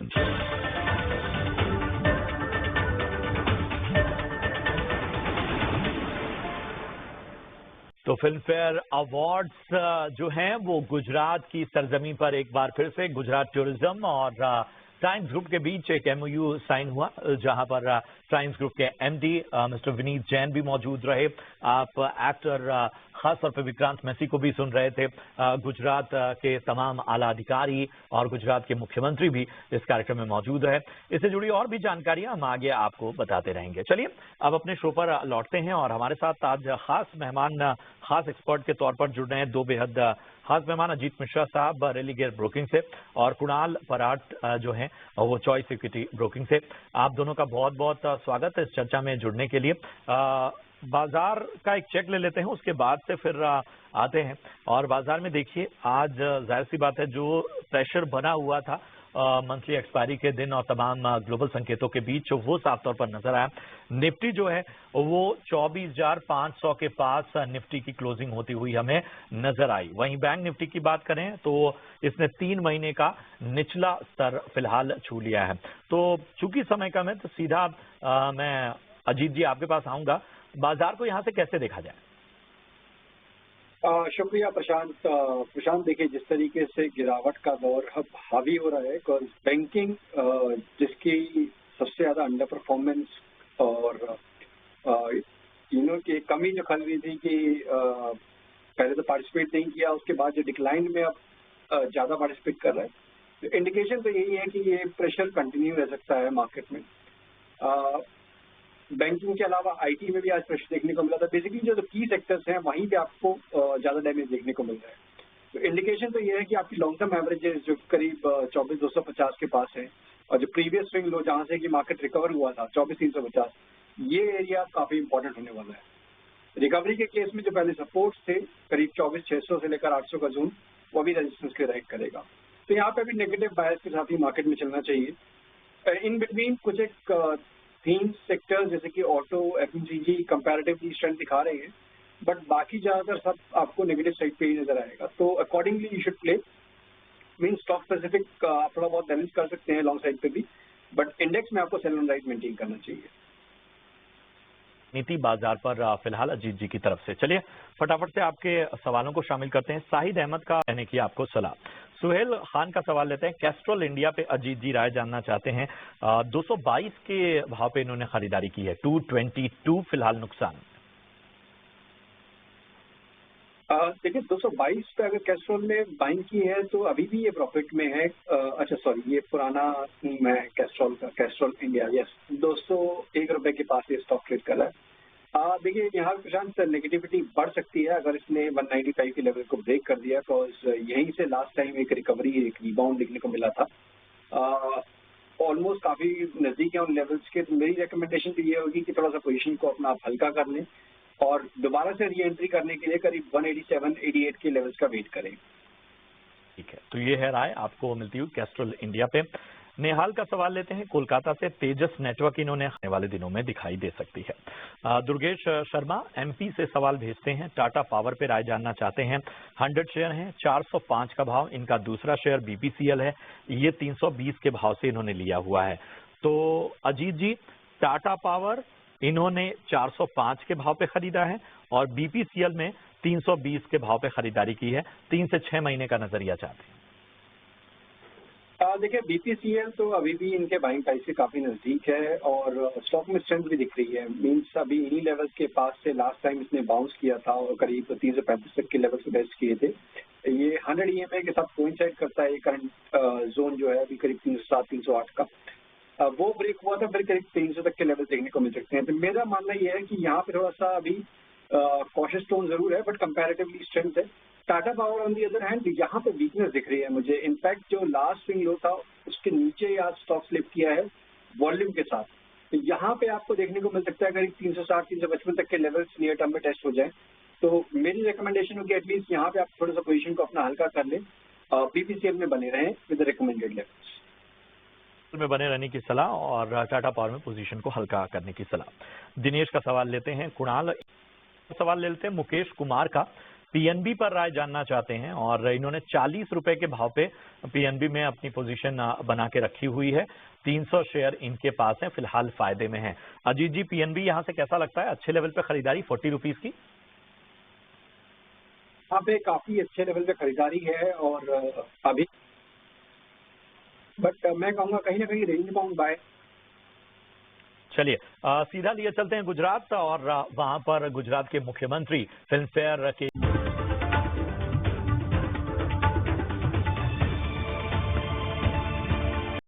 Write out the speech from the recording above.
तो film fair awards जो हैं वो गुजरात की सरजमी पर एक बार फिर से गुजरात टूरिज्म और टाइम्स ग्रुप के बीच एक एमओयू साइन हुआ, जहां पर टाइम्स ग्रुप के एमडी मिस्टर विनीत जैन भी मौजूद रहे। आप एक्टर खास तौर पर विक्रांत मैसी को भी सुन रहे थे। गुजरात के तमाम आला अधिकारी और गुजरात के मुख्यमंत्री भी इस कार्यक्रम में मौजूद है। इससे जुड़ी और भी जानकारियां हम आगे आपको बताते रहेंगे। चलिए अब अपने शो पर लौटते हैं और हमारे साथ आज खास मेहमान, खास एक्सपर्ट के तौर पर जुड़ रहे हैं दो बेहद खास मेहमान, अजीत मिश्रा साहब रेली गेयर ब्रोकिंग से और कुणाल पराट जो हैं वो चॉइस इक्विटी ब्रोकिंग से। आप दोनों का बहुत बहुत स्वागत है इस चर्चा में जुड़ने के लिए। बाजार का एक चेक ले लेते हैं, उसके बाद से फिर आते हैं। और बाजार में देखिए आज जाहिर सी बात है जो प्रेशर बना हुआ था मंथली एक्सपायरी के दिन और तमाम ग्लोबल संकेतों के बीच वो साफ तौर पर नजर आया। निफ्टी जो है वो 24,500 के पास निफ्टी की क्लोजिंग होती हुई हमें नजर आई। वहीं बैंक निफ्टी की बात करें तो इसने 3 महीने का निचला स्तर फिलहाल छू लिया है। तो चूंकि समय कम है तो सीधा मैं अजीत जी आपके पास आऊंगा। बाजार को यहां से कैसे देखा जाए? शुक्रिया प्रशांत, देखिए जिस तरीके से गिरावट का दौर अब हावी हो रहा है, बिकॉज बैंकिंग जिसकी सबसे ज्यादा अंडर परफॉर्मेंस और की कमी जो खल रही थी कि पहले तो पार्टिसिपेट नहीं किया, उसके बाद जो डिक्लाइन में अब ज्यादा पार्टिसिपेट कर रहा है, तो इंडिकेशन तो यही है कि ये प्रेशर कंटिन्यू रह सकता है मार्केट में। बैंकिंग के अलावा आईटी में भी आज प्रेशर देखने को मिला था। बेसिकली जो की सेक्टर्स हैं वहीं पे आपको ज्यादा डैमेज देखने को मिल रहा है। तो इंडिकेशन तो ये है कि आपकी लॉन्ग टर्म एवरेजेस जो करीब 24,250 के पास है और जो प्रीवियस स्विंग लो जहां से कि मार्केट रिकवर हुआ था 24,350, ये एरिया काफी इंपॉर्टेंट होने वाला है। रिकवरी के केस में जो पहले सपोर्ट थे करीब 24,600 से लेकर 800 का जोन, वो भी रेजिस्टेंस के रैक करेगा। तो यहाँ पे भी नेगेटिव बायस के साथ ही मार्केट में चलना चाहिए। इन बिटवीन कुछ एक थीम सेक्टर्स जैसे कि ऑटो, एफएमसीजी कंपैरेटिवली स्ट्रेंथ दिखा रहे हैं, बट बाकी ज्यादातर सब आपको नेगेटिव साइड पे ही नजर आएगा। तो accordingly you should play. Mean stock specific आप थोड़ा बहुत बैलेंस कर सकते हैं लॉन्ग साइड पे भी, बट इंडेक्स में आपको सेल एंड राइट मेंटेन करना चाहिए। नीति बाजार पर फिलहाल अजीत जी की तरफ से। चलिए फटाफट से आपके सवालों को शामिल करते हैं। साहिद अहमद का कहने की आपको सलाह। सुहेल खान का सवाल लेते हैं। कैस्ट्रॉल इंडिया पे अजीत जी राय जानना चाहते हैं। 222 के भाव पे इन्होंने खरीदारी की है, 222 फिलहाल नुकसान। देखिए 222 पे अगर कैस्ट्रॉल ने बाइंग की है तो अभी भी ये प्रॉफिट में है। अच्छा सॉरी, ये पुराना थीम है कैस्ट्रॉल का, कैस्ट्रॉल इंडिया। यस, 201 रुपए के पास ये स्टॉक ट्रेड कर रहा है। देखिए यहाँ प्रशांत नेगेटिविटी बढ़ सकती है अगर इसने 195 के लेवल को ब्रेक कर दिया, बिकॉज यहीं से लास्ट टाइम एक रिकवरी, एक रिबाउंड देखने को मिला था। ऑलमोस्ट काफी नजदीक है उन लेवल्स के। तो मेरी रिकमेंडेशन तो ये होगी कि थोड़ा सा पोजीशन को अपना हल्का कर लें और दोबारा से री एंट्री करने के लिए करीब 187-88 के लेवल्स का वेट करें। ठीक है, तो ये है राय आपको मिलती हुई कैस्ट्रॉल इंडिया पे। नेहाल का सवाल लेते हैं कोलकाता से। तेजस नेटवर्क इन्होंने आने वाले दिनों में दिखाई दे सकती है। दुर्गेश शर्मा एमपी से सवाल भेजते हैं। टाटा पावर पे राय जानना चाहते हैं। 100 शेयर हैं, 405 का भाव। इनका दूसरा शेयर बीपीसीएल है, ये 320 के भाव से इन्होंने लिया हुआ है। तो अजीत जी, टाटा पावर इन्होंने 405 के भाव पे खरीदा है और बीपीसीएल में 320 के भाव पे खरीदारी की है। 3 से 6 महीने का नजरिया चाहते हैं। देखिए बीपीसीएल तो अभी भी इनके बाइंग प्राइस से काफी नजदीक है और स्टॉक में स्ट्रेंथ भी दिख रही है। मींस अभी इन्हीं लेवल्स के पास से लास्ट टाइम इसने बाउंस किया था और करीब 3 से 35 तक के लेवल से बेस्ट किए थे। ये 100 ईएमए के साथ कोइंसाइड करता है। ये करंट जोन जो है अभी करीब 307, 308 का, वो ब्रेक हुआ था, फिर करीब 300 तक के लेवल देखने को मिल सकते हैं। तो मेरा मानना यह है कि यहाँ पे थोड़ा सा अभी कॉशियस टोन जरूर है, बट कंपैरेटिवली स्ट्रेंथ है। Tata power on the other hand यहाँ पे वीकनेस दिख रही है मुझे। इनफैक्ट जो लास्ट स्विंग लो था उसके नीचे आज स्टॉक स्लिप किया है वॉल्यूम के साथ। तो यहाँ पे आपको देखने को मिल सकता है करीब 360, 355 तक के लेवल्स नियर टर्म में टेस्ट हो जाए। तो मेरी रिकमेंडेशन होगी एटलीस्ट यहाँ पे आप थोड़ा सा पोजीशन को अपना हल्का कर लें, बीपीसीएल में बने रहें विद रिकमेंडेड लेवल्स में बने रहने की सलाह और टाटा पावर में पोजीशन को हल्का करने की सलाह। दिनेश का सवाल लेते हैं। कुणाल सवाल ले लेते हैं मुकेश कुमार का। पीएनबी पर राय जानना चाहते हैं और इन्होंने 40 रुपए के भाव पे पीएनबी में अपनी पोजीशन बना के रखी हुई है। 300 शेयर इनके पास हैं, फिलहाल फायदे में हैं। अजीत जी, पीएनबी यहां से कैसा लगता है? अच्छे लेवल पे खरीदारी 40 रुपीज की? यहाँ पे काफी अच्छे लेवल पे खरीदारी है और अभी बट मैं कहूँगा कहीं ना कहीं रेंज बाउंड बाय। चलिए सीधा लिए चलते हैं गुजरात और वहां पर गुजरात के मुख्यमंत्री फिल्म फेयर के